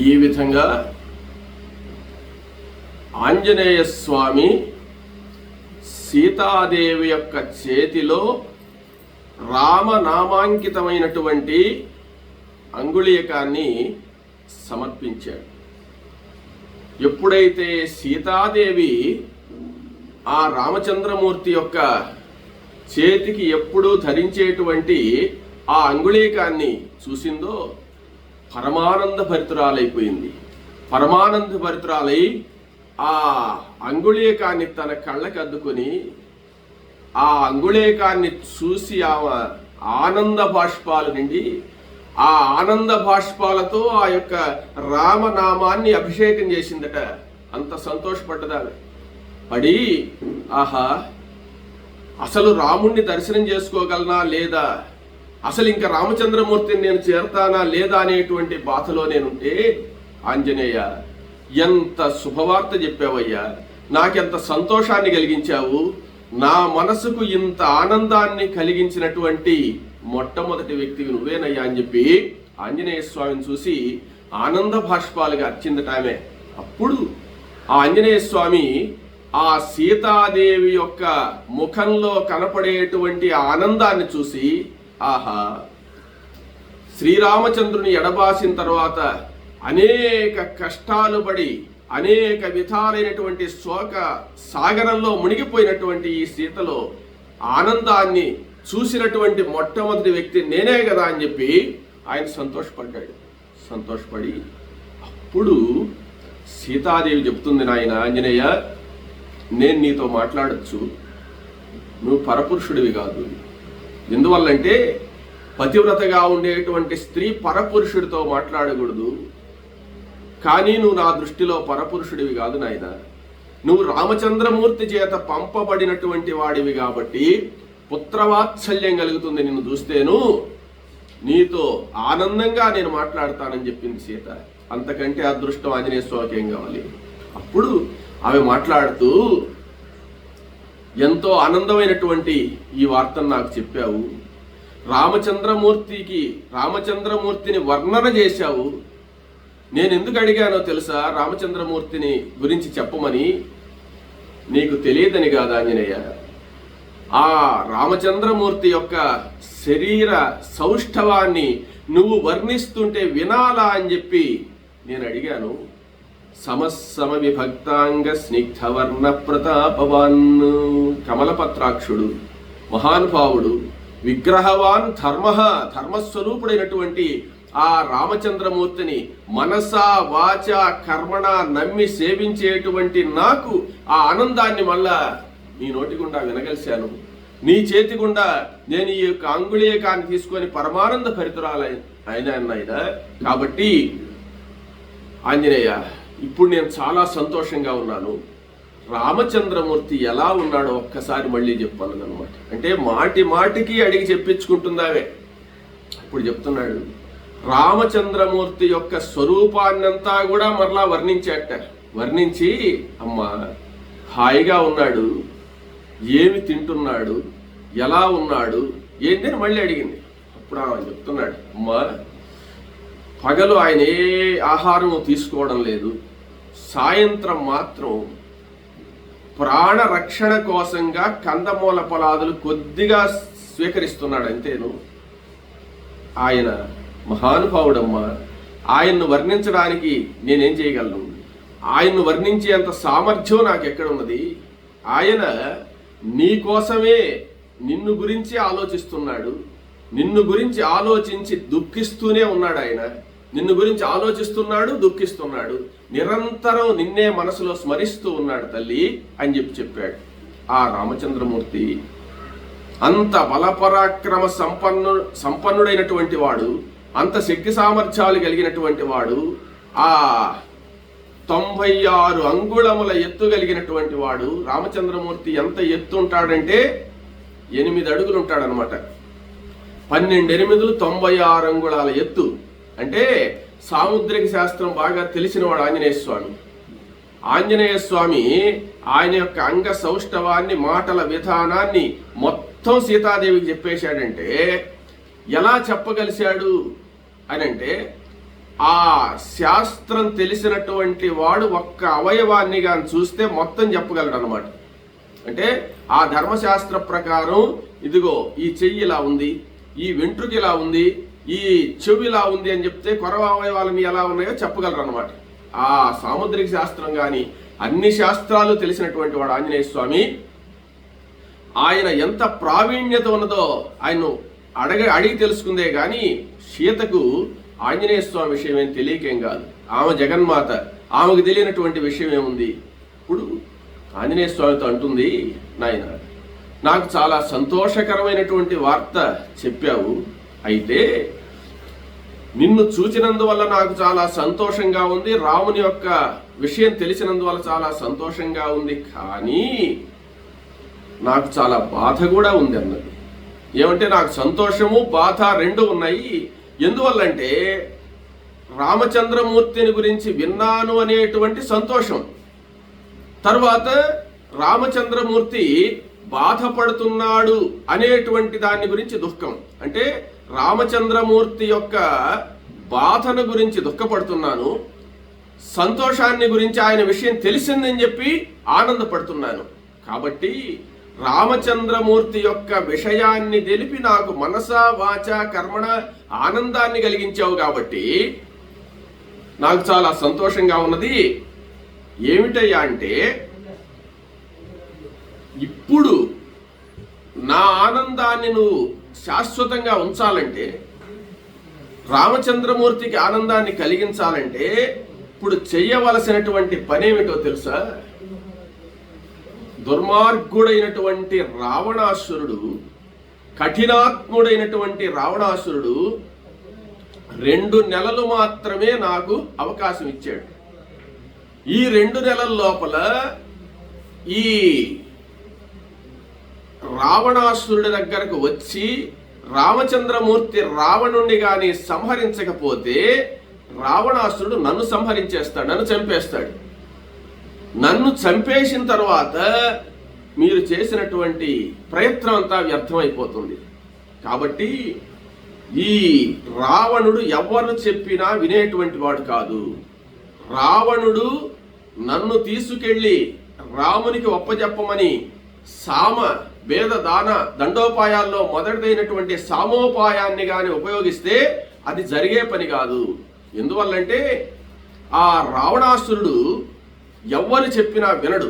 ఈ విధంగా ఆంజనేయ స్వామి సీతాదేవి యొక్క చేతిలో రామనామాంకితమైనటువంటి అంగుళీయకాన్ని సమర్పించాడు. ఎప్పుడైతే సీతాదేవి ఆ రామచంద్రమూర్తి యొక్క చేతికి ఎప్పుడూ ధరించేటువంటి ఆ అంగుళీకాన్ని చూసిందో పరమానంద భరితురాలైపోయింది. పరమానంద భరితురాలై ఆ అంగుళీకాన్ని తన కళ్ళకి అద్దుకొని ఆ అంగుళీకాన్ని చూసి ఆమె ఆనంద బాష్పాలు నిండి ఆ ఆనంద బాష్పాలతో ఆ యొక్క రామనామాన్ని అభిషేకం చేసిందట. అంత సంతోషపడ్డదా పడి, ఆహా అసలు రాముణ్ణి దర్శనం చేసుకోగలనా లేదా, అసలు ఇంకా రామచంద్రమూర్తిని నేను చేరతానా లేదా అనేటువంటి బాధలో నేనుంటే, ఆంజనేయ ఎంత శుభవార్త చెప్పావయ్యా, నాకెంత సంతోషాన్ని కలిగించావు, నా మనసుకు ఇంత ఆనందాన్ని కలిగించినటువంటి మొట్టమొదటి వ్యక్తివి నువ్వేనయ్యా అని చెప్పి ఆంజనేయ స్వామిని చూసి ఆనంద భాష్పాలుగా అర్చిందటామే. అప్పుడు ఆ ఆంజనేయ స్వామి ఆ సీతాదేవి యొక్క ముఖంలో కనపడేటువంటి ఆనందాన్ని చూసి, ఆహా శ్రీరామచంద్రుని ఎడబాసిన తర్వాత అనేక కష్టాలు పడి అనేక విధాలైనటువంటి శోక సాగరంలో మునిగిపోయినటువంటి ఈ సీతలో ఆనందాన్ని చూసినటువంటి మొట్టమొదటి వ్యక్తి నేనే కదా అని చెప్పి ఆయన సంతోషపడ్డాడు. సంతోషపడి అప్పుడు సీతాదేవి చెప్తుంది, నాయన ఆంజనేయ నేను నీతో మాట్లాడచ్చు, నువ్వు పరపురుషుడివి కాదు. ఎందువల్లంటే పతివ్రతగా ఉండేటువంటి స్త్రీ పరపురుషుడితో మాట్లాడకూడదు. కానీ నువ్వు నా దృష్టిలో పరపురుషుడివి కాదు నాయన, నువ్వు రామచంద్రమూర్తి చేత పంపబడినటువంటి వాడివి కాబట్టి పుత్రవాత్సల్యం కలుగుతుంది నిన్ను చూస్తేను, నీతో ఆనందంగా నేను మాట్లాడతానని చెప్పింది సీత. అంతకంటే అదృష్టం ఆంజనేయ స్వామికి ఏం కావాలి. అప్పుడు ఆమె మాట్లాడుతూ, ఎంతో ఆనందమైనటువంటి ఈ వార్తను నాకు చెప్పావు, రామచంద్రమూర్తిని వర్ణన చేశావు. నేను ఎందుకు అడిగానో తెలుసా, రామచంద్రమూర్తిని గురించి చెప్పమని? నీకు తెలియదని కాదు ఆంజనేయ, ఆ రామచంద్రమూర్తి యొక్క శరీర సౌష్ఠవాన్ని నువ్వు వర్ణిస్తుంటే వినాలా అని చెప్పి నేను అడిగాను. సమసమ విభక్తాంగ స్నిగ్ధవర్ణ ప్రతాపవాన్, కమలపత్రాక్షుడు, మహానుభావుడు, విగ్రహవాన్ ధర్మస్వరూపుడైనటువంటి ఆ రామచంద్రమూర్తిని మనసా వాచ కర్మణ నమ్మి సేవించేటువంటి నాకు ఆ ఆనందాన్ని మళ్ళా నీ నోటి గుండా వినగలిశాను. నీ చేతి గుండా నేను ఈ యొక్క అంగుళీయకాన్ని తీసుకొని పరమానంద భరితురాలైన కాబట్టి ఆంజనేయ ఇప్పుడు నేను చాలా సంతోషంగా ఉన్నాను. రామచంద్రమూర్తి ఎలా ఉన్నాడో ఒక్కసారి మళ్ళీ చెప్పాను అనమాట. అంటే మాటి మాటికి అడిగి చెప్పించుకుంటుందావే. ఇప్పుడు చెప్తున్నాడు, రామచంద్రమూర్తి యొక్క స్వరూపాన్నంతా కూడా మరలా వర్ణించి అమ్మా హాయిగా ఉన్నాడు, ఏమి తింటున్నాడు, ఎలా ఉన్నాడు ఏంటని మళ్ళీ అడిగింది. అప్పుడు ఆయన చెప్తున్నాడు, అమ్మా పగలు ఆయన ఏ ఆహారం తీసుకోవడం లేదు, సాయంత్రం మాత్రం ప్రాణరక్షణ కోసంగా కందమూల ఫలాదులు కొద్దిగా స్వీకరిస్తున్నాడు అంతేను. ఆయన మహానుభావుడమ్మా, ఆయన్ను వర్ణించడానికి నేనేం చేయగలను? ఆయన్ను వర్ణించేంత సామర్థ్యం నాకు ఎక్కడున్నది? ఆయన నీ కోసమే నిన్ను గురించి ఆలోచిస్తున్నాడు, నిన్ను గురించి ఆలోచించి దుఃఖిస్తూనే ఉన్నాడు. ఆయన నిన్ను గురించి ఆలోచిస్తున్నాడు, దుఃఖిస్తున్నాడు, నిరంతరం నిన్నే మనసులో స్మరిస్తూ ఉన్నాడు తల్లి అని చెప్పాడు. ఆ రామచంద్రమూర్తి అంత బలపరాక్రమ సంపన్నుడైనటువంటి వాడు, అంత శక్తి సామర్థ్యాలు కలిగినటువంటి వాడు, ఆ 96 అంగుళముల ఎత్తు కలిగినటువంటి వాడు రామచంద్రమూర్తి. ఎంత ఎత్తు ఉంటాడంటే 8 అడుగులు ఉంటాడనమాట. 12 8 96 అంగుళాల ఎత్తు. అంటే సాముద్రిక శాస్త్రం బాగా తెలిసినవాడు ఆంజనేయ స్వామి. ఆంజనేయ స్వామి ఆయన యొక్క అంగ సౌష్ఠవాన్ని, మాటల విధానాన్ని మొత్తం సీతాదేవికి చెప్పేశాడంటే ఎలా చెప్పగలిశాడు అని అంటే, ఆ శాస్త్రం తెలిసినటువంటి వాడు ఒక్క అవయవాన్ని కానీ చూస్తే మొత్తం చెప్పగలడు అనమాట. అంటే ఆ ధర్మశాస్త్ర ప్రకారం ఇదిగో ఈ చెయ్యి ఇలా ఉంది, ఈ వెంట్రుక ఇలా ఉంది, ఈ చెవి ఇలా ఉంది అని చెప్తే కొరవ అవయవాలని ఎలా ఉన్నాయో చెప్పగలరు అనమాట. ఆ సాముద్రిక శాస్త్రం కానీ అన్ని శాస్త్రాలు తెలిసినటువంటి వాడు ఆంజనేయ స్వామి. ఆయన ఎంత ప్రావీణ్యత ఉన్నదో ఆయన అడిగి తెలుసుకుందే కానీ సీతకు ఆంజనేయ స్వామి విషయం ఏం తెలియకేం కాదు. ఆమె జగన్మాత, ఆమెకు తెలియనటువంటి విషయం ఏముంది. ఇప్పుడు ఆంజనేయ స్వామితో అంటుంది, నాయన నాకు చాలా సంతోషకరమైనటువంటి వార్త చెప్పావు, అయితే నిన్ను చూచినందువల్ల నాకు చాలా సంతోషంగా ఉంది, రాముని యొక్క విషయం తెలిసినందువల్ల చాలా సంతోషంగా ఉంది, కానీ నాకు చాలా బాధ కూడా ఉంది అన్నది. ఏమంటే నాకు సంతోషము బాధ రెండు ఉన్నాయి. ఎందువల్లంటే రామచంద్రమూర్తిని గురించి విన్నాను అనేటువంటి సంతోషం, తర్వాత రామచంద్రమూర్తి బాధపడుతున్నాడు అనేటువంటి దాని గురించి దుఃఖం. అంటే రామచంద్రమూర్తి యొక్క బాధను గురించి దుఃఖపడుతున్నాను, సంతోషాన్ని గురించి ఆయన విషయం తెలిసిందని చెప్పి ఆనందపడుతున్నాను. కాబట్టి రామచంద్రమూర్తి యొక్క విషయాన్ని తెలిపి నాకు మనస వాచ కర్మణ ఆనందాన్ని కలిగించావు కాబట్టి నాకు చాలా సంతోషంగా ఉన్నది. ఏమిటయ్యా అంటే ఇప్పుడు నా ఆనందాన్ని నువ్వు శాశ్వతంగా ఉంచాలంటే, రామచంద్రమూర్తికి ఆనందాన్ని కలిగించాలంటే ఇప్పుడు చెయ్యవలసినటువంటి పనేమిటో తెలుసా? దుర్మార్గుడైనటువంటి రావణాసురుడు, కఠినాత్ముడైనటువంటి రావణాసురుడు 2 నెలలు మాత్రమే నాకు అవకాశం ఇచ్చాడు. ఈ 2 నెలల లోపల ఈ రావణాసురుడి దగ్గరకు వచ్చి రామచంద్రమూర్తి రావణుణ్ణి గాని సంహరించకపోతే రావణాసురుడు నన్ను సంహరించేస్తాడు, నన్ను చంపేస్తాడు. నన్ను చంపేసిన తర్వాత మీరు చేసినటువంటి ప్రయత్నం అంతా వ్యర్థమైపోతుంది. కాబట్టి ఈ రావణుడు ఎవరు చెప్పినా వినేటువంటి వాడు కాదు. రావణుడు నన్ను తీసుకెళ్లి రామునికి ఒప్పజెప్పమని సామ వేద దాన దండోపాయాల్లో మొదటిదైనటువంటి సామోపాయాన్ని గాని ఉపయోగిస్తే అది జరిగే పని కాదు. ఎందువల్లంటే ఆ రావణాసురుడు ఎవ్వరు చెప్పినా వినడు,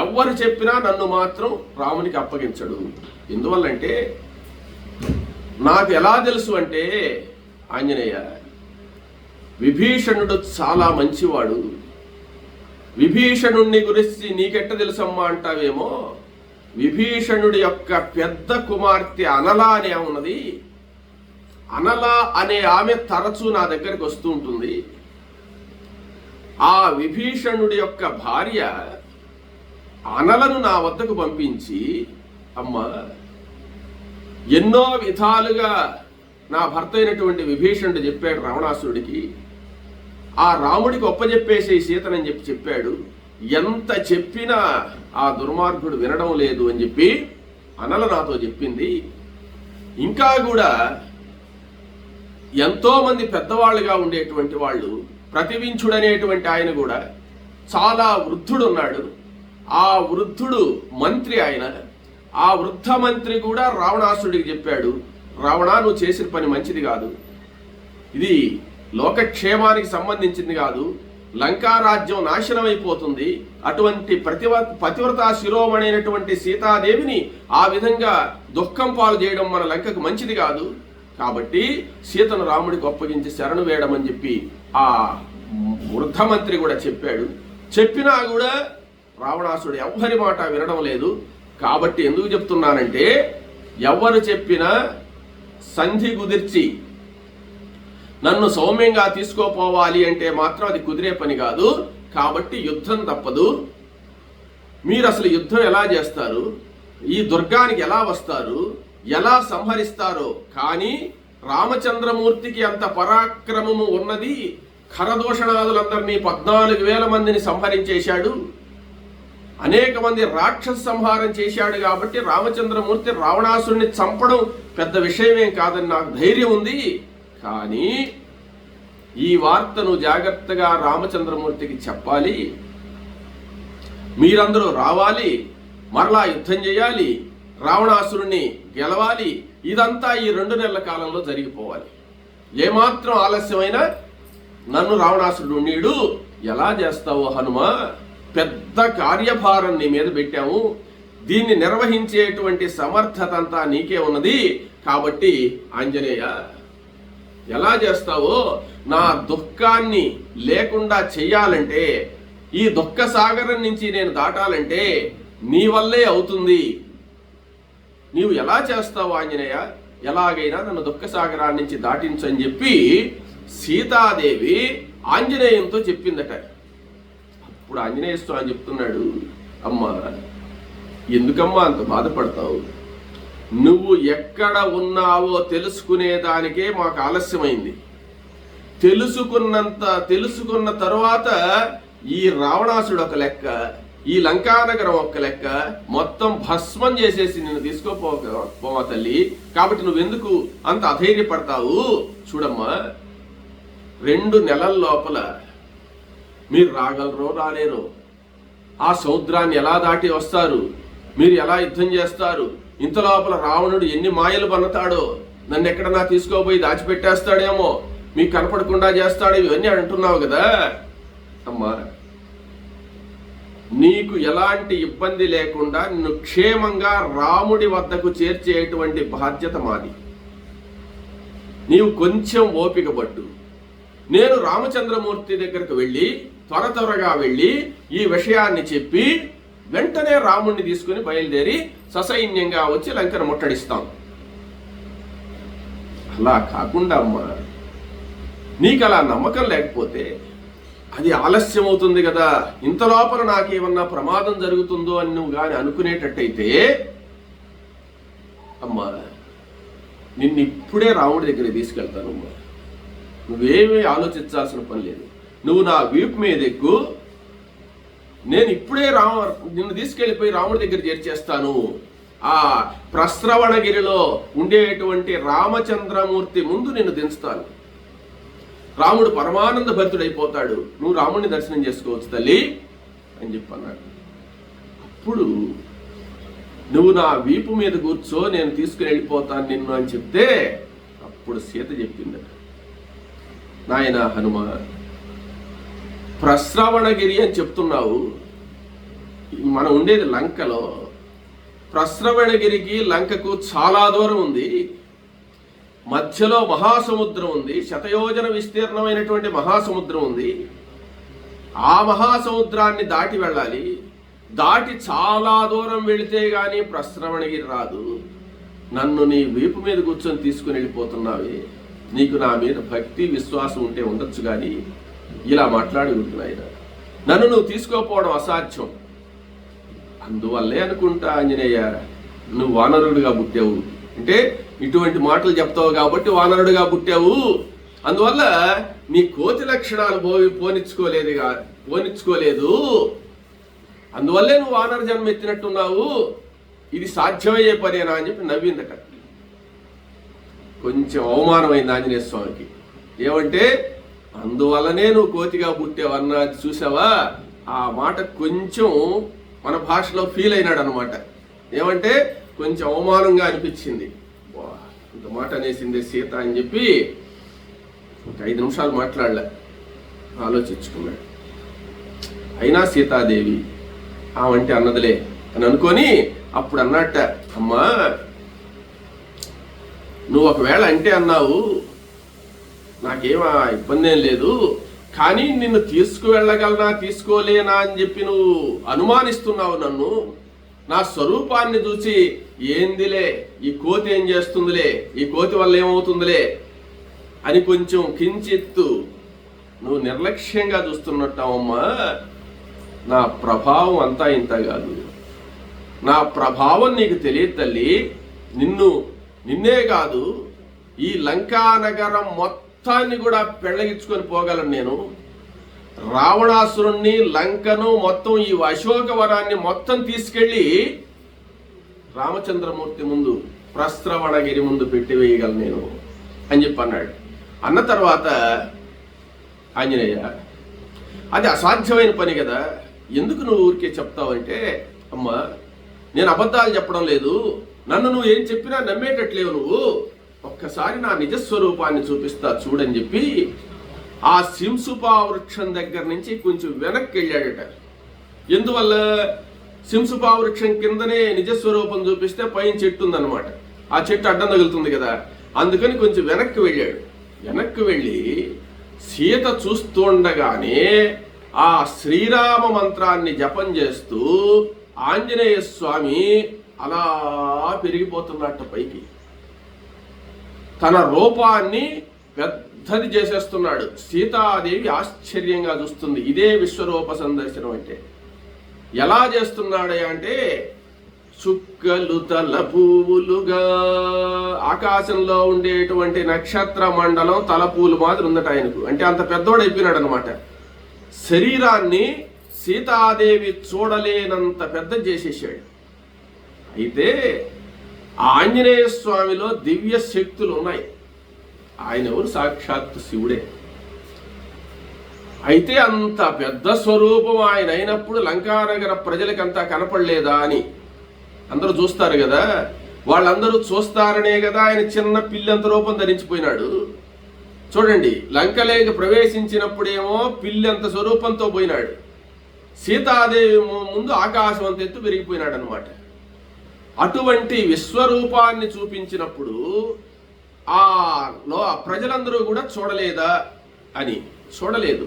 ఎవ్వరు చెప్పినా నన్ను మాత్రం రామునికి అప్పగించడు. ఎందువల్లంటే నాకు ఎలా తెలుసు అంటే, ఆంజనేయ విభీషణుడు చాలా మంచివాడు, విభీషణుణ్ణి గురించి నీకెట్ట తెలుసమ్మా అంటావేమో, విభీషణుడి యొక్క పెద్ద కుమార్తె అనల అనే ఉన్నది. అనల అనే ఆమె తరచూ నా దగ్గరికి వస్తూ ఉంటుంది. ఆ విభీషణుడి యొక్క భార్య అనలను నా వద్దకు పంపించి, అమ్మ ఎన్నో విధాలుగా నా భర్త అయినటువంటి విభీషణుడు చెప్పాడు రావణాసురుడికి, ఆ రాముడికి ఒప్పజెప్పేసే సీతనని చెప్పాడు. ఎంత చెప్పినా ఆ దుర్మార్గుడు వినడం లేదు అని చెప్పి అనల నాతో చెప్పింది. ఇంకా కూడా ఎంతో మంది పెద్దవాళ్ళుగా ఉండేటువంటి వాళ్ళు, ప్రతివించుడు అనేటువంటి ఆయన కూడా చాలా వృద్ధుడు ఉన్నాడు. ఆ వృద్ధుడు మంత్రి ఆయన. ఆ వృద్ధ మంత్రి కూడా రావణాసురుడికి చెప్పాడు, రావణ నువ్వు చేసిన పని మంచిది కాదు, ఇది లోకక్షేమానికి సంబంధించింది కాదు, లంకారాజ్యం నాశనం అయిపోతుంది, అటువంటి పతివ్రత శిరోమణి అయినటువంటి సీతాదేవిని ఆ విధంగా దుఃఖం పాలు చేయడం మన లంకకు మంచిది కాదు, కాబట్టి సీతను రాముడికి అప్పగించి శరణు వేయడమని చెప్పి ఆ వృద్ధ మంత్రి కూడా చెప్పాడు. చెప్పినా కూడా రావణాసురుడు ఎవ్వరి మాట వినడం లేదు. కాబట్టి ఎందుకు చెప్తున్నానంటే, ఎవరు చెప్పినా సంధి కుదిర్చి నన్ను సౌమ్యంగా తీసుకోపోవాలి అంటే మాత్రం అది కుదిరే పని కాదు. కాబట్టి యుద్ధం తప్పదు. మీరు అసలు యుద్ధం ఎలా చేస్తారు, ఈ దుర్గానికి ఎలా వస్తారు, ఎలా సంహరిస్తారో, కానీ రామచంద్రమూర్తికి అంత పరాక్రమము ఉన్నది. ఖరదూషణాదులందరినీ 14,000 మందిని సంహరించేశాడు, అనేక మంది రాక్షస సంహారం చేశాడు. కాబట్టి రామచంద్రమూర్తి రావణాసురుని చంపడం పెద్ద విషయమేం కాదని నాకు ధైర్యం ఉంది. కానీ ఈ వార్తను జాగ్రత్తగా రామచంద్రమూర్తికి చెప్పాలి, మీరందరూ రావాలి, మరలా యుద్ధం చేయాలి, రావణాసురుణ్ణి గెలవాలి. ఇదంతా ఈ 2 నెలల కాలంలో జరిగిపోవాలి. ఏమాత్రం ఆలస్యమైనా నన్ను రావణాసురుడు నీడు ఎలా చేస్తావో హనుమ, పెద్ద కార్యభారం నీ మీద పెట్టాము, దీన్ని నిర్వహించేటువంటి సమర్థత అంతా నీకే ఉన్నది. కాబట్టి ఆంజనేయ ఎలా చేస్తావో, నా దుఃఖాన్ని లేకుండా చెయ్యాలంటే, ఈ దుఃఖ సాగరం నుంచి నేను దాటాలంటే నీ వల్లే అవుతుంది. నీవు ఎలా చేస్తావు ఆంజనేయ, ఎలాగైనా నన్ను దుఃఖ సాగరాన్ని నుంచి దాటించని చెప్పి సీతాదేవి ఆంజనేయంతో చెప్పిందట. అప్పుడు ఆంజనేయ స్వామి చెప్తున్నాడు, అమ్మా ఎందుకమ్మా అంత బాధపడతావు, నువ్వు ఎక్కడ ఉన్నావో తెలుసుకునేదానికే మాకు ఆలస్యమైంది. తెలుసుకున్న తరువాత ఈ రావణాసుడు ఒక లెక్క, ఈ లంకానగరం ఒక్క లెక్క, మొత్తం భస్మం చేసేసి నిన్ను తీసుకోపోవా తల్లి. కాబట్టి నువ్వెందుకు అంత అధైర్యపడతావు? చూడమ్మా, 2 నెలల లోపల మీరు రాగలరో రాలేరో, ఆ సముద్రాన్ని ఎలా దాటి వస్తారు, మీరు ఎలా యుద్ధం చేస్తారు, ఇంత లోపల రావణుడు ఎన్ని మాయలు బన్నతాడో, నన్ను ఎక్కడన్నా తీసుకోపోయి దాచిపెట్టేస్తాడేమో, మీకు కనపడకుండా చేస్తాడు, ఇవన్నీ అంటున్నావు కదా అమ్మా. నీకు ఎలాంటి ఇబ్బంది లేకుండా నిన్ను క్షేమంగా రాముడి వద్దకు చేర్చేటువంటి బాధ్యత మాది. నీవు కొంచెం ఓపిక పట్టు. నేను రామచంద్రమూర్తి దగ్గరకు వెళ్ళి త్వరగా వెళ్ళి ఈ విషయాన్ని చెప్పి వెంటనే రాముడిని తీసుకుని బయలుదేరి ససైన్యంగా వచ్చి లంకను ముట్టడిస్తాం. అలా కాకుండా అమ్మా, నీకు అలా నమ్మకం లేకపోతే అది ఆలస్యం అవుతుంది కదా, ఇంత లోపల నాకేమన్నా ప్రమాదం జరుగుతుందో అని నువ్వు కానీ అనుకునేటట్టయితే అమ్మా, నిన్ను ఇప్పుడే రాముడి దగ్గరికి తీసుకెళ్తాను అమ్మా. నువ్వేమీ ఆలోచించాల్సిన పని లేదు. నువ్వు నా వీపు మీద ఎక్కు, నేను ఇప్పుడే నిన్ను తీసుకెళ్ళిపోయి రాముడి దగ్గర చేర్చేస్తాను. ఆ ప్రస్రవణగిరిలో ఉండేటువంటి రామచంద్రమూర్తి ముందు నిన్ను దించుతాను. రాముడు పరమానంద భరితుడైపోతాడు, నువ్వు రాముడిని దర్శనం చేసుకోవచ్చు తల్లి అని చెప్పి అన్నాడు. అప్పుడు నువ్వు నా వీపు మీద కూర్చో, నేను తీసుకుని వెళ్ళిపోతాను నిన్ను అని చెప్తే అప్పుడు సీత చెప్పిందట, నాయన హనుమ, ప్రస్రవణగిరి అని చెప్తున్నావు, మనం ఉండేది లంకలో, ప్రస్రవణగిరికి లంకకు చాలా దూరం ఉంది, మధ్యలో మహాసముద్రం ఉంది, శతయోజన విస్తీర్ణమైనటువంటి మహాసముద్రం ఉంది. ఆ మహాసముద్రాన్ని దాటి వెళ్ళాలి, దాటి చాలా దూరం వెళితే గాని ప్రస్రవణగిరి రాదు. నన్ను నీ వీపు మీద కూర్చొని తీసుకుని వెళ్ళిపోతున్నావే, నీకు నా మీద భక్తి విశ్వాసం ఉంటే ఉండొచ్చు కానీ ఇలా మాట్లాడుకుంటున్నాయి. నన్ను నువ్వు తీసుకోపోవడం అసాధ్యం. అందువల్లే అనుకుంటా ఆంజనేయ, నువ్వు వానరుడిగా పుట్టావు అంటే ఇటువంటి మాటలు చెప్తావు కాబట్టి వానరుడిగా పుట్టావు. అందువల్ల నీ కోతి లక్షణాలు పోనిచ్చుకోలేదు, అందువల్లే నువ్వు వానర జన్మ ఎత్తినట్టున్నావు. ఇది సాధ్యమయ్యే పనేనా అని చెప్పి నవ్విందట. కొంచెం అవమానమైంది ఆంజనేయ స్వామికి. ఏమంటే అందువల్లనే నువ్వు కోతిగా పుట్టావన్నా చూసావా, ఆ మాట కొంచెం మన భాషలో ఫీల్ అయినాడు అనమాట. ఏమంటే కొంచెం అవమానంగా అనిపించింది. ఇంత మాట అనేసిందే సీత అని చెప్పి ఒక 5 నిమిషాలు మాట్లాడలే, ఆలోచించుకున్నాడు. అయినా సీతాదేవి ఆమంటే అన్నదిలే అని అనుకొని అప్పుడు అన్నట్ట, అమ్మా నువ్వు ఒకవేళ అంటే అన్నావు, నాకేమా ఇబ్బంది ఏం లేదు, కానీ నిన్ను తీసుకువెళ్ళగలనా తీసుకోలేనా అని చెప్పి నువ్వు అనుమానిస్తున్నావు నన్ను. నా స్వరూపాన్ని చూసి ఏందిలే, ఈ కోతి ఏం చేస్తుందిలే, ఈ కోతి వల్ల ఏమవుతుందిలే అని కొంచెం కించిత్తు నువ్వు నిర్లక్ష్యంగా చూస్తున్నట్టమ్మా. నా ప్రభావం అంతా ఇంత కాదు, నా ప్రభావం నీకు తెలియదు తల్లి. నిన్నే కాదు, ఈ లంకా నగరం మొత్తాన్ని కూడా పెళ్ళగించుకొని పోగలను నేను. రావణాసురుణ్ణి, లంకను, మొత్తం ఈ అశోకవనాన్ని మొత్తం తీసుకెళ్లి రామచంద్రమూర్తి ముందు, ప్రస్రవణగిరి ముందు పెట్టివేయగలను నేను అని చెప్పి అన్నాడు. అన్న తర్వాత ఆంజనేయ, అది అసాధ్యమైన పని కదా, ఎందుకు నువ్వు ఊరికే చెప్తావంటే, అమ్మా నేను అబద్ధాలు చెప్పడం లేదు, నన్ను నువ్వు ఏం చెప్పినా నమ్మేటట్లేవు, నువ్వు ఒక్కసారి నా నిజస్వరూపాన్ని చూపిస్తా చూడని చెప్పి ఆ సింసుపా వృక్షం దగ్గర నుంచి కొంచెం వెనక్కి వెళ్ళాడట. ఎందువల్ల? సింసుపా వృక్షం కిందనే నిజస్వరూపం చూపిస్తే పైన చెట్టు ఉందన్నమాట, ఆ చెట్టు అడ్డం తగులుతుంది కదా, అందుకని కొంచెం వెనక్కి వెళ్ళాడు. వెనక్కి వెళ్ళి సీత చూస్తుండగానే ఆ శ్రీరామ మంత్రాన్ని జపం చేస్తూ ఆంజనేయ స్వామి అలా పెరిగిపోతున్నట్టు పైకి, తన రూపాన్ని పెద్దది చేసేస్తున్నాడు. సీతాదేవి ఆశ్చర్యంగా చూస్తుంది. ఇదే విశ్వరూప సందర్శనం అంటే. ఎలా చేస్తున్నాడు అంటే, చుక్కలు తల పువ్వులుగా, ఆకాశంలో ఉండేటువంటి నక్షత్ర మండలం తల పువ్వులు మాదిరి ఉందట ఆయనకు. అంటే అంత పెద్దోడైపోయినాడు అనమాట. శరీరాన్ని సీతాదేవి చూడలేనంత పెద్ద చేసేసాడు. అయితే ఆంజనేయ స్వామిలో దివ్య శక్తులు ఉన్నాయి. ఆయన ఎవరు? సాక్షాత్తు శివుడే. అయితే అంత పెద్ద స్వరూపం ఆయన అయినప్పుడు లంకానగర ప్రజలకంతా కనపడలేదా అని అందరూ చూస్తారు కదా, వాళ్ళందరూ చూస్తారనే కదా ఆయన చిన్న పిల్లంత రూపం ధరించిపోయినాడు. చూడండి, లంకలేక ప్రవేశించినప్పుడేమో పిల్లంత స్వరూపంతో పోయినాడు. సీతాదేవి ముందు ఆకాశం అంత ఎత్తు పెరిగిపోయినాడు అనమాట. అటువంటి విశ్వరూపాన్ని చూపించినప్పుడు ఆ ప్రజలందరూ కూడా చూడలేదా అని, చూడలేదు,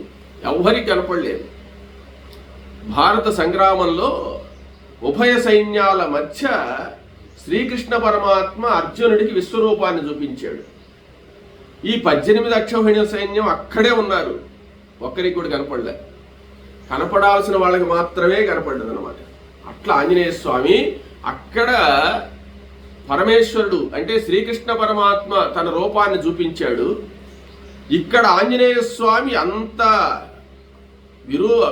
ఎవ్వరికి కనపడలేదు. భారత సంగ్రామంలో ఉభయ సైన్యాల మధ్య శ్రీకృష్ణ పరమాత్మ అర్జునుడికి విశ్వరూపాన్ని చూపించాడు. ఈ 18 అక్షౌహిణి సైన్యం అక్కడే ఉన్నారు, ఒక్కరికి కూడా కనపడలే. కనపడాల్సిన వాళ్ళకి మాత్రమే కనపడ్డది అనమాట. అట్లా ఆంజనేయ స్వామి అక్కడ పరమేశ్వరుడు అంటే శ్రీకృష్ణ పరమాత్మ తన రూపాన్ని చూపించాడు. ఇక్కడ ఆంజనేయ స్వామి అంత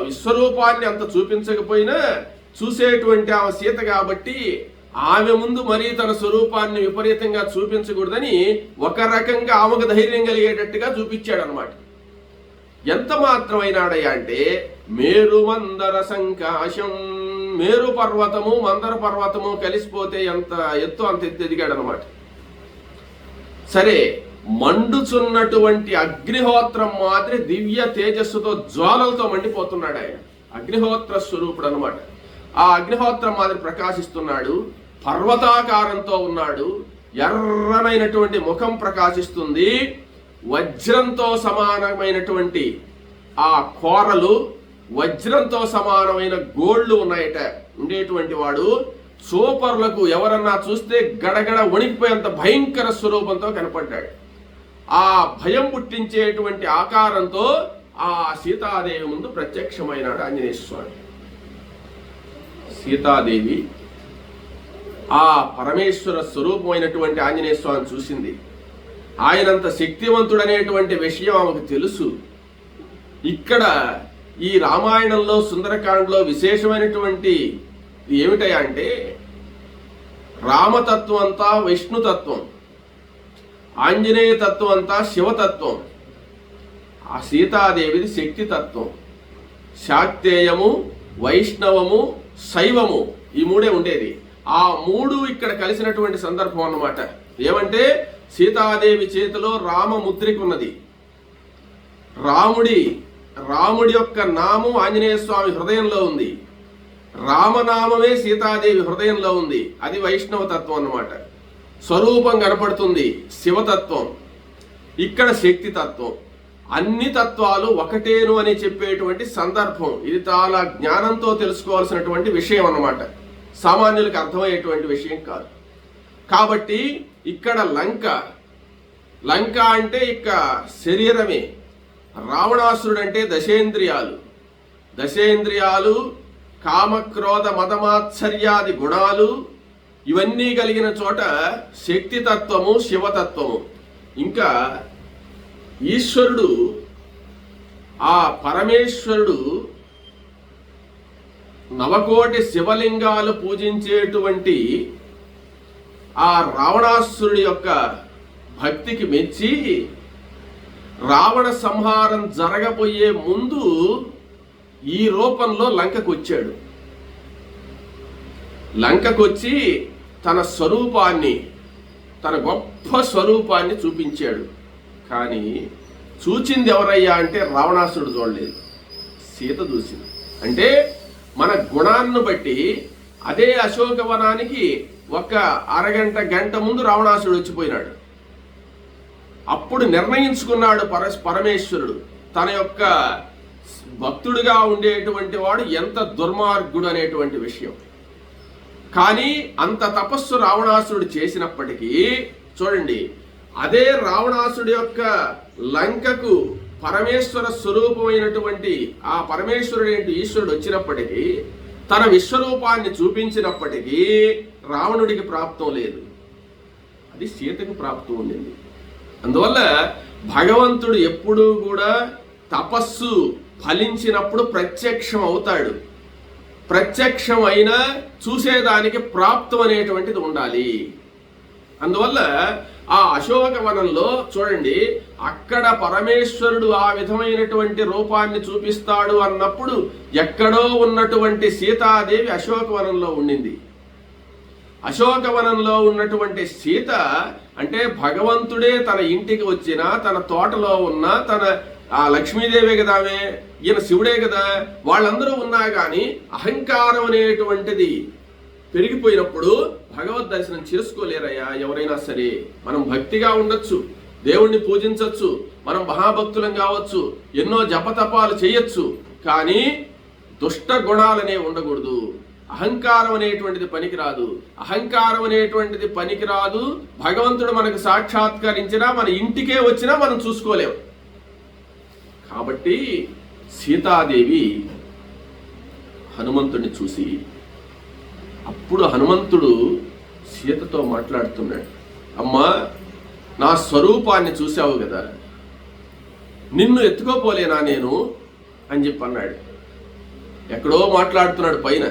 విశ్వరూపాన్ని అంత చూపించకపోయినా చూసేటువంటి ఆమె సీత కాబట్టి ఆమె ముందు మరీ తన స్వరూపాన్ని విపరీతంగా చూపించకూడదని ఒక రకంగా ఆమెకు ధైర్యం కలిగేటట్టుగా చూపించాడు అనమాట. ఎంత మాత్రమైనాడయ్యా అంటే, మేరు మందర సంకాశం, మేరు పర్వతము మందర పర్వతము కలిసిపోతే ఎంత ఎత్తు అంత ఎత్తు ఎదిగాడు అనమాట. సరే, మండుచున్నటువంటి అగ్నిహోత్రం మాత్రం దివ్య తేజస్సుతో జ్వాలలతో మండిపోతున్నాడు ఆయన. అగ్నిహోత్ర స్వరూపుడు అనమాట. ఆ అగ్నిహోత్రం మాదిరి ప్రకాశిస్తున్నాడు, పర్వతాకారంతో ఉన్నాడు, ఎర్రనైనటువంటి ముఖం ప్రకాశిస్తుంది, వజ్రంతో సమానమైనటువంటి ఆ కోరలు, వజ్రంతో సమానమైన గోళ్లు ఉన్నాయట ఉండేటువంటి వాడు. సూపర్లకు ఎవరన్నా చూస్తే గడగడ వణికిపోయేంత భయంకర స్వరూపంతో కనపడ్డాడు. ఆ భయం పుట్టించేటువంటి ఆకారంతో ఆ సీతాదేవి ముందు ప్రత్యక్షమైనాడు ఆంజనేయ స్వామి. సీతాదేవి ఆ పరమేశ్వర స్వరూపమైనటువంటి ఆంజనేయ స్వామిని చూసింది. ఆయనంత శక్తివంతుడనేటువంటి విషయం ఆమెకు తెలుసు. ఇక్కడ ఈ రామాయణంలో సుందరకాండలో విశేషమైనటువంటి ఏమిటయా అంటే, రామతత్వం అంతా విష్ణుతత్వం, ఆంజనేయ తత్వం అంతా శివతత్వం, ఆ సీతాదేవిది శక్తితత్వం. శాక్తేయము, వైష్ణవము, శైవము, ఈ మూడే ఉండేది. ఆ మూడు ఇక్కడ కలిసినటువంటి సందర్భం అన్నమాట. ఏమంటే, సీతాదేవి చేతిలో రామ ముద్రిక ఉన్నది. రాముడి యొక్క నామం ఆంజనేయ స్వామి హృదయంలో ఉంది. రామనామమే సీతాదేవి హృదయంలో ఉంది. అది వైష్ణవ తత్వం అన్నమాట. స్వరూపం కనపడుతుంది, శివతత్వం. ఇక్కడ శక్తి తత్వం. అన్ని తత్వాలు ఒకటేను అని చెప్పేటువంటి సందర్భం. ఇది చాలా జ్ఞానంతో తెలుసుకోవాల్సినటువంటి విషయం అన్నమాట. సామాన్యులకు అర్థమయ్యేటువంటి విషయం కాదు. కాబట్టి ఇక్కడ లంక అంటే ఇక శరీరమే. రావణాసురుడు అంటే దశేంద్రియాలు, కామక్రోధ మదమాత్సర్యాది గుణాలు, ఇవన్నీ కలిగిన చోట శక్తితత్వము, శివతత్వము. ఇంకా ఈశ్వరుడు, ఆ పరమేశ్వరుడు నవకోటి శివలింగాలు పూజించేటువంటి ఆ రావణాసురుడి యొక్క భక్తికి మెచ్చి రావణ సంహారం జరగబోయే ముందు ఈ రూపంలో లంకకు వచ్చాడు. లంకకొచ్చి తన స్వరూపాన్ని, తన గొప్ప స్వరూపాన్ని చూపించాడు. కానీ చూచింది ఎవరయ్యా అంటే రావణాసురుడు చూడలేదు, సీత చూసింది. అంటే మన గుణాన్ని బట్టి అదే అశోకవనానికి ఒక అరగంట గంట ముందు రావణాసురుడు వచ్చిపోయినాడు. అప్పుడు నిర్ణయించుకున్నాడు పరమేశ్వరుడు తన యొక్క భక్తుడిగా ఉండేటువంటి వాడు ఎంత దుర్మార్గుడు అనేటువంటి విషయం. కానీ అంత తపస్సు రావణాసురుడు చేసినప్పటికీ చూడండి, అదే రావణాసుడి యొక్క లంకకు పరమేశ్వర స్వరూపమైనటువంటి ఆ పరమేశ్వరుడు ఏంటి ఈశ్వరుడు వచ్చినప్పటికీ, తన విశ్వరూపాన్ని చూపించినప్పటికీ రావణుడికి ప్రాప్తం లేదు, అది సీతకు ప్రాప్తం ఉండింది. అందువల్ల భగవంతుడు ఎప్పుడూ కూడా తపస్సు ఫలించినప్పుడు ప్రత్యక్షం అవుతాడు. ప్రత్యక్షం అయినా చూసేదానికి ప్రాప్తం అనేటువంటిది ఉండాలి. అందువల్ల ఆ అశోకవనంలో చూడండి, అక్కడ పరమేశ్వరుడు ఆ విధమైనటువంటి రూపాన్ని చూపిస్తాడు అన్నప్పుడు ఎక్కడో ఉన్నటువంటి సీతాదేవి అశోకవనంలో ఉండింది. అశోకవనంలో ఉన్నటువంటి సీత అంటే భగవంతుడే తన ఇంటికి వచ్చినా, తన తోటలో ఉన్నా, తన ఆ లక్ష్మీదేవే కదా ఆమె, ఈయన శివుడే కదా, వాళ్ళందరూ ఉన్నా కానీ అహంకారం అనేటువంటిది పెరిగిపోయినప్పుడు భగవద్ దర్శనం చేసుకోలేరయ్యా ఎవరైనా సరే. మనం భక్తిగా ఉండొచ్చు, దేవుణ్ణి పూజించవచ్చు, మనం మహాభక్తులం కావచ్చు, ఎన్నో జపతపాలు చేయొచ్చు, కానీ దుష్ట గుణాలనే ఉండకూడదు. అహంకారం అనేటువంటిది పనికిరాదు. అహంకారం అనేటువంటిది పనికిరాదు. భగవంతుడు మనకు సాక్షాత్కరించినా, మన ఇంటికే వచ్చినా మనం చూసుకోలేము. కాబట్టి సీతాదేవి హనుమంతుడిని చూసి, అప్పుడు హనుమంతుడు సీతతో మాట్లాడుతున్నాడు, అమ్మా నా స్వరూపాన్ని చూసావు కదా, నిన్ను ఎత్తుకోపోలేనా నేను అని చెప్పి అన్నాడు. ఎక్కడో మాట్లాడుతున్నాడు, పైన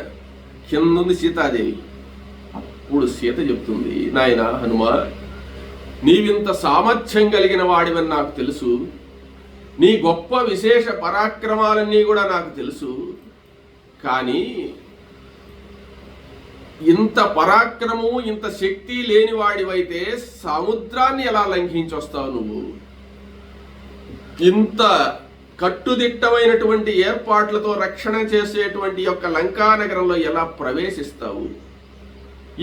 కిందుంది సీతాదేవి. అప్పుడు సీత చెప్తుంది, నాయన హనుమ, నీవింత సామర్థ్యం కలిగిన వాడివని నాకు తెలుసు, నీ గొప్ప విశేష పరాక్రమాలన్నీ కూడా నాకు తెలుసు, కానీ ఇంత పరాక్రమము ఇంత శక్తి లేని వాడివైతే సముద్రాన్ని ఎలా లంఘించొస్తావు నువ్వు? ఇంత కట్టుదిట్టమైనటువంటి ఏర్పాట్లతో రక్షణ చేసేటువంటి యొక్క లంకా నగరంలో ఎలా ప్రవేశిస్తావు?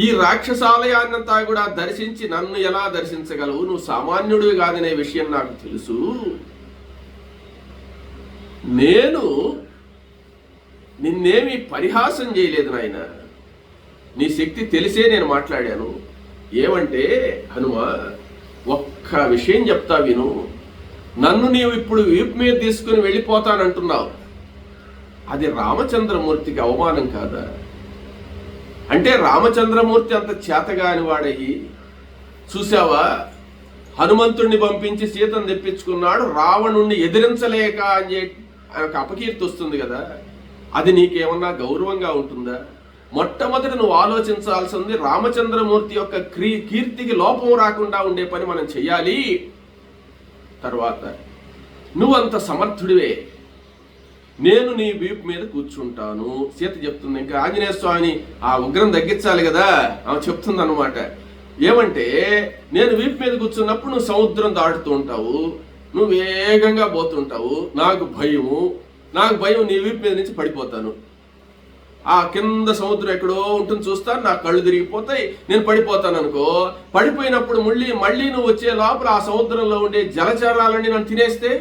ఈ రాక్షసాలయాన్నంతా కూడా దర్శించి నన్ను ఎలా దర్శించగలవు? నువ్వు సామాన్యుడివి కాదనే విషయం నాకు తెలుసు. నేను నిన్నేమి పరిహాసం చేయలేదు నాయన, నీ శక్తి తెలిసే నేను మాట్లాడాను. ఏమంటే హనుమ, ఒక్క విషయం చెప్తా విను. నన్ను నీవు ఇప్పుడు వీపు మీద తీసుకుని వెళ్ళిపోతానంటున్నావు, అది రామచంద్రమూర్తికి అవమానం కాదా? అంటే రామచంద్రమూర్తి అంత చేతగాని వాడయ్యి, చూసావా హనుమంతుడిని పంపించి సీతను తెప్పించుకున్నాడు, రావణుణ్ణి ఎదిరించలేక అని ఒక అపకీర్తి వస్తుంది కదా, అది నీకేమన్నా గౌరవంగా ఉంటుందా? మొట్టమొదటి నువ్వు ఆలోచించాల్సింది రామచంద్రమూర్తి యొక్క కీర్తికి లోపం రాకుండా ఉండే పని మనం చెయ్యాలి. తర్వాత నువ్వంత సమర్థుడివే, నేను నీ వీపు మీద కూర్చుంటాను. సీత చెప్తుంది, ఇంకా ఆంజనేయ స్వామిని ఆ ఉగ్రం తగ్గించాలి కదా, ఆమె చెప్తుంది అనమాట. ఏమంటే నేను వీపు మీద కూర్చున్నప్పుడు నువ్వు సముద్రం దాటుతూ ఉంటావు, నువ్వు వేగంగా పోతుంటావు, నాకు భయం నీ వీపు మీద నుంచి పడిపోతాను. ఆ కింద సముద్రం ఎక్కడో ఉంటుంది చూస్తాను, నా కళ్ళు తిరిగిపోతాయి, నేను పడిపోతాను అనుకో. పడిపోయినప్పుడు మళ్ళీ నువ్వు వచ్చే లోపల ఆ సముద్రంలో ఉండే జలచరాలన్నీ నన్ను తినేస్తే,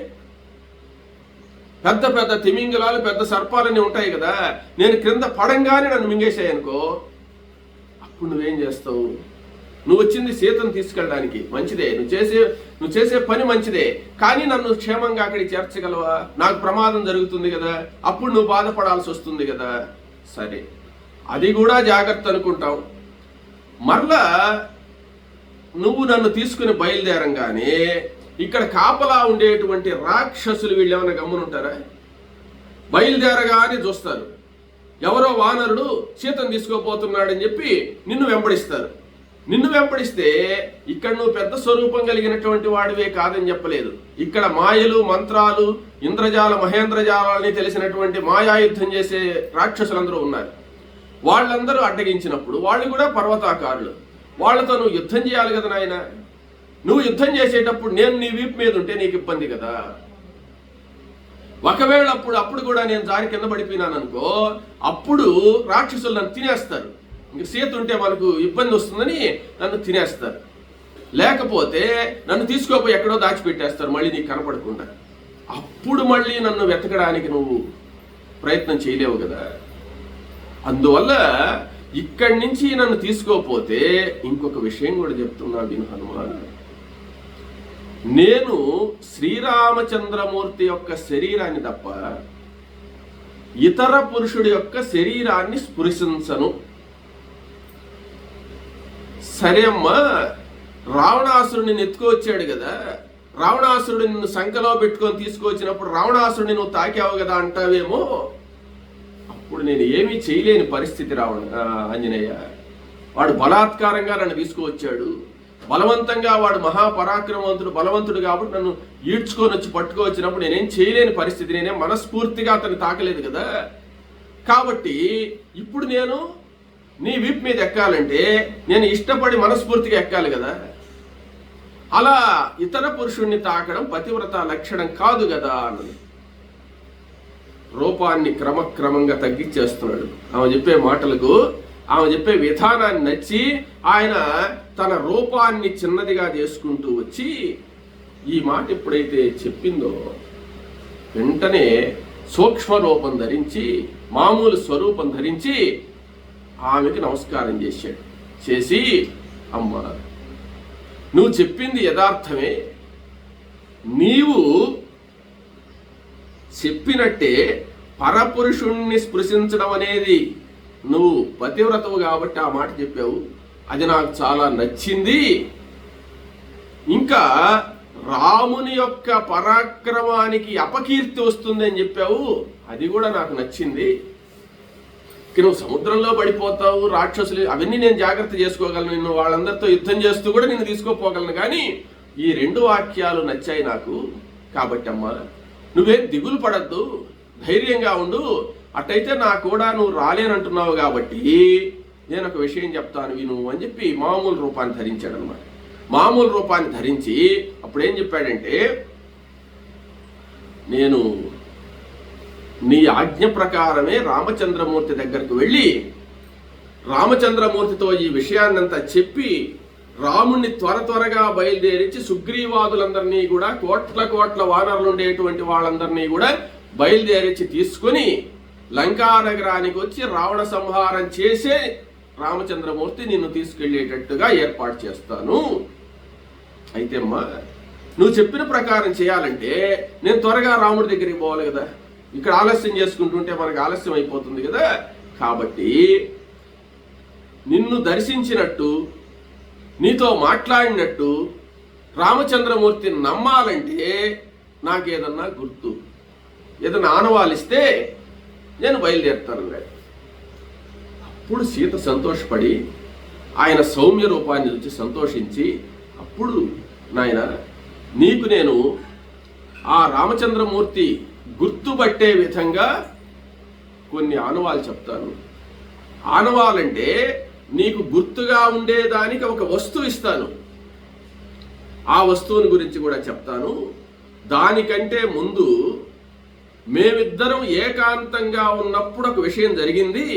పెద్ద పెద్ద తిమింగలాలు పెద్ద సర్పాలన్నీ ఉంటాయి కదా, నేను క్రింద పడంగానే నన్ను మింగేసాయి అనుకో, అప్పుడు నువ్వేం చేస్తావు? నువ్వు వచ్చింది సీతను తీసుకెళ్ళడానికి, మంచిదే, నువ్వు చేసే పని మంచిదే, కానీ నన్ను క్షేమంగా అక్కడికి చేర్చగలవా? నాకు ప్రమాదం జరుగుతుంది కదా, అప్పుడు నువ్వు బాధపడాల్సి వస్తుంది కదా. సరే, అది కూడా జాగ్రత్త అనుకుంటావు. మరలా నువ్వు నన్ను తీసుకుని బయలుదేరంగానే ఇక్కడ కాపలా ఉండేటువంటి రాక్షసులు వీళ్ళు ఏమైనా గమ్మునుంటారా? బయలుదేరగానే చూస్తారు, ఎవరో వానరుడు సీతను తీసుకోపోతున్నాడని చెప్పి నిన్ను వెంబడిస్తారు. నిన్ను వెంబడిస్తే ఇక్కడ నువ్వు పెద్ద స్వరూపం కలిగినటువంటి వాడివే కాదని చెప్పలేదు. ఇక్కడ మాయలు, మంత్రాలు, ఇంద్రజాల మహేంద్రజాలని తెలిసినటువంటి మాయాయుద్ధం చేసే రాక్షసులందరూ ఉన్నారు. వాళ్ళందరూ అడ్డగించినప్పుడు వాళ్ళు కూడా పర్వతాకారులు. వాళ్ళతో నువ్వు యుద్ధం చేయాలి కదా నాయన. నువ్వు యుద్ధం చేసేటప్పుడు నేను నీ వీపు మీద ఉంటే నీకు ఇబ్బంది కదా. ఒకవేళ అప్పుడు కూడా నేను జారి కింద పడిపోయినాను అనుకో, అప్పుడు రాక్షసులు నన్ను తినేస్తారు. ఇంక సీత ఉంటే మనకు ఇబ్బంది వస్తుందని నన్ను తినేస్తారు. లేకపోతే నన్ను తీసుకోపోయి ఎక్కడో దాచిపెట్టేస్తారు మళ్ళీ నీకు కనపడకుండా. అప్పుడు మళ్ళీ నన్ను వెతకడానికి నువ్వు ప్రయత్నం చేయలేవు కదా. అందువల్ల ఇక్కడి నుంచి నన్ను తీసుకోపోతే ఇంకొక విషయం కూడా చెప్తున్నా విను హనుమాన్. నేను శ్రీరామచంద్రమూర్తి యొక్క శరీరాన్ని తప్ప ఇతర పురుషుడి యొక్క శరీరాన్ని స్పృశించను. సరే అమ్మా, రావణాసురుడిని ఎత్తుకొచ్చాడు కదా, రావణాసురుడిని నిన్ను సంకలో పెట్టుకొని తీసుకొచ్చినప్పుడు రావణాసురుడిని నువ్వు తాకావు కదా అంటావేమో. అప్పుడు నేను ఏమీ చేయలేని పరిస్థితి ఆంజనేయ. వాడు బలాత్కారంగా నన్ను తీసుకువచ్చాడు, బలవంతంగా వాడు మహాపరాక్రమవంతుడు, బలవంతుడు కాబట్టి నన్ను ఈడ్చుకొని వచ్చి పట్టుకోవచ్చినప్పుడు నేనేం చేయలేని పరిస్థితి. నేనేం మనస్ఫూర్తిగా అతన్ని తాకలేదు కదా. కాబట్టి ఇప్పుడు నేను నీ వీపు మీద ఎక్కాలంటే నేను ఇష్టపడి మనస్ఫూర్తిగా ఎక్కాలి కదా. అలా ఇతర పురుషుణ్ణి తాకడం పతివ్రత లక్షణం కాదు కదా అన్నది. రూపాన్ని క్రమక్రమంగా తగ్గించేస్తున్నాడు. ఆమె చెప్పే మాటలకు, ఆమె చెప్పే విధానాన్ని నచ్చి ఆయన తన రూపాన్ని చిన్నదిగా చేసుకుంటూ వచ్చి ఈ మాట ఎప్పుడైతే చెప్పిందో వెంటనే సూక్ష్మ రూపం ధరించి, మామూలు స్వరూపం ధరించి ఆమెకి నమస్కారం చేశాడు. చేసి, అమ్మ నువ్వు చెప్పింది యథార్థమే, నీవు చెప్పినట్టే పరపురుషుణ్ణి స్పృశించడం అనేది, నువ్వు పతివ్రతవు కాబట్టి ఆ మాట చెప్పావు, అది నాకు చాలా నచ్చింది. ఇంకా రాముని యొక్క పరాక్రమానికి అపకీర్తి వస్తుంది అని చెప్పావు, అది కూడా నాకు నచ్చింది. నువ్వు సముద్రంలో పడిపోతావు, రాక్షసులు, అవన్నీ నేను జాగ్రత్త చేసుకోగలను, నిన్ను వాళ్ళందరితో యుద్ధం చేస్తూ కూడా నిన్ను తీసుకోపోగలను. కానీ ఈ రెండు వాక్యాలు నచ్చాయి నాకు. కాబట్టి అమ్మా నువ్వేం దిగులు పడద్దు, ధైర్యంగా ఉండు. అట్టయితే నా కూడా నువ్వు రాలేనంటున్నావు కాబట్టి నేను ఒక విషయం చెప్తాను విను అని చెప్పి మామూలు రూపాన్ని ధరించాడు అనమాట. మామూలు రూపాన్ని ధరించి అప్పుడు ఏం చెప్పాడంటే, నేను నీ ఆజ్ఞ ప్రకారమే రామచంద్రమూర్తి దగ్గరకు వెళ్ళి రామచంద్రమూర్తితో ఈ విషయాన్నంతా చెప్పి రాముణ్ణి త్వరగా బయలుదేరించి సుగ్రీవాదులందరినీ కూడా, కోట్ల వానరులు ఉండేటువంటి వాళ్ళందరినీ కూడా బయలుదేరించి తీసుకొని లంకానగరానికి వచ్చి రావణ సంహారం చేసే రామచంద్రమూర్తి నిన్ను తీసుకెళ్లేటట్టుగా ఏర్పాటు చేస్తాను. అయితే అమ్మా నువ్వు చెప్పిన ప్రకారం చేయాలంటే నేను త్వరగా రాముడి దగ్గరికి పోవాలి కదా. ఇక్కడ ఆలస్యం చేసుకుంటుంటే మనకు ఆలస్యం అయిపోతుంది కదా. కాబట్టి నిన్ను దర్శించినట్టు, నీతో మాట్లాడినట్టు రామచంద్రమూర్తిని నమ్మాలంటే నాకేదన్నా గుర్తు, ఏదన్నా ఆనవాలిస్తే నేను బయలుదేరుతాను. అప్పుడు సీత సంతోషపడి ఆయన సౌమ్య రూపాన్ని చూసి సంతోషించి, అప్పుడు నాయన నీకు నేను ఆ రామచంద్రమూర్తి గుర్తుపట్టే విధంగా కొన్ని ఆనవాలు చెప్తాను. ఆనవాలంటే నీకు గుర్తుగా ఉండేదానికి ఒక వస్తువు ఇస్తాను, ఆ వస్తువుని గురించి కూడా చెప్తాను. దానికంటే ముందు మేమిద్దరం ఏకాంతంగా ఉన్నప్పుడు ఒక విషయం జరిగింది.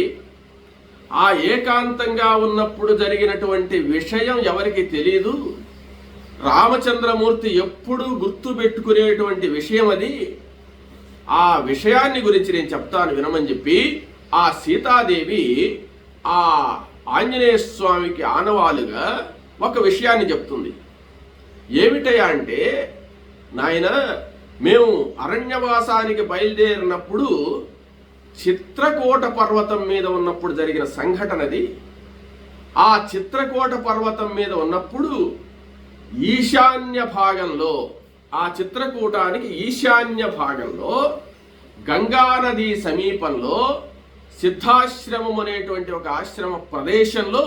ఆ ఏకాంతంగా ఉన్నప్పుడు జరిగినటువంటి విషయం ఎవరికి తెలియదు. రామచంద్రమూర్తి ఎప్పుడూ గుర్తు పెట్టుకునేటువంటి విషయం అది. ఆ విషయాన్ని గురించి నేను చెప్తాను వినమని చెప్పి ఆ సీతాదేవి ఆ ఆంజనేయ స్వామికి ఆనవాలుగా ఒక విషయాన్ని చెప్తుంది. ఏమిటయా అంటే, నాయన మేము అరణ్యవాసానికి బయలుదేరినప్పుడు చిత్రకూట పర్వతం మీద ఉన్నప్పుడు జరిగిన సంఘటనది. ఆ చిత్రకూట పర్వతం మీద ఉన్నప్పుడు ఈశాన్య భాగంలో, ఆ చిత్రకూటానికి ఈశాన్య భాగంలో గంగానది సమీపంలో సిద్ధాశ్రమం అనేటువంటి ఒక ఆశ్రమ ప్రదేశంలో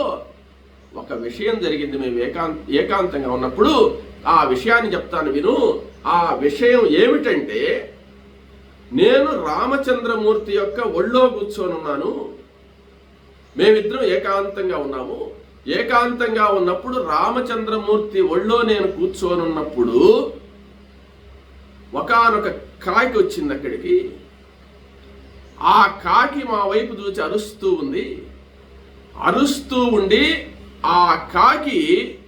ఒక విషయం జరిగింది. మేము ఏకాంతంగా ఉన్నప్పుడు ఆ విషయాన్ని చెప్తాను విను. ఆ విషయం ఏమిటంటే, నేను రామచంద్రమూర్తి యొక్క ఒళ్ళో కూర్చొని ఉన్నాను. మేమిద్దరం ఏకాంతంగా ఉన్నాము. ఏకాంతంగా ఉన్నప్పుడు రామచంద్రమూర్తి ఒళ్ళో నేను కూర్చొని ఉన్నప్పుడు ఒకానొక కాకి వచ్చింది అక్కడికి. ఆ కాకి మా వైపు చూసి అరుస్తూ ఉంది. అరుస్తూ ఉండి ఆ కాకి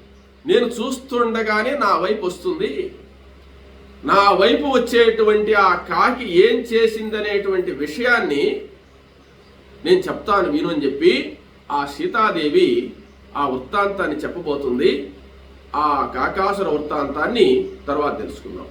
నేను చూస్తుండగానే నా వైపు వస్తుంది. నా వైపు వచ్చేటువంటి ఆ కాకి ఏం చేసిందనేటువంటి విషయాన్ని నేను చెప్తాను విను అని చెప్పి ఆ సీతాదేవి ఆ వృత్తాంతాన్ని చెప్పబోతుంది. ఆ కాకాసుర వృత్తాంతాన్ని తర్వాత తెలుసుకుందాం.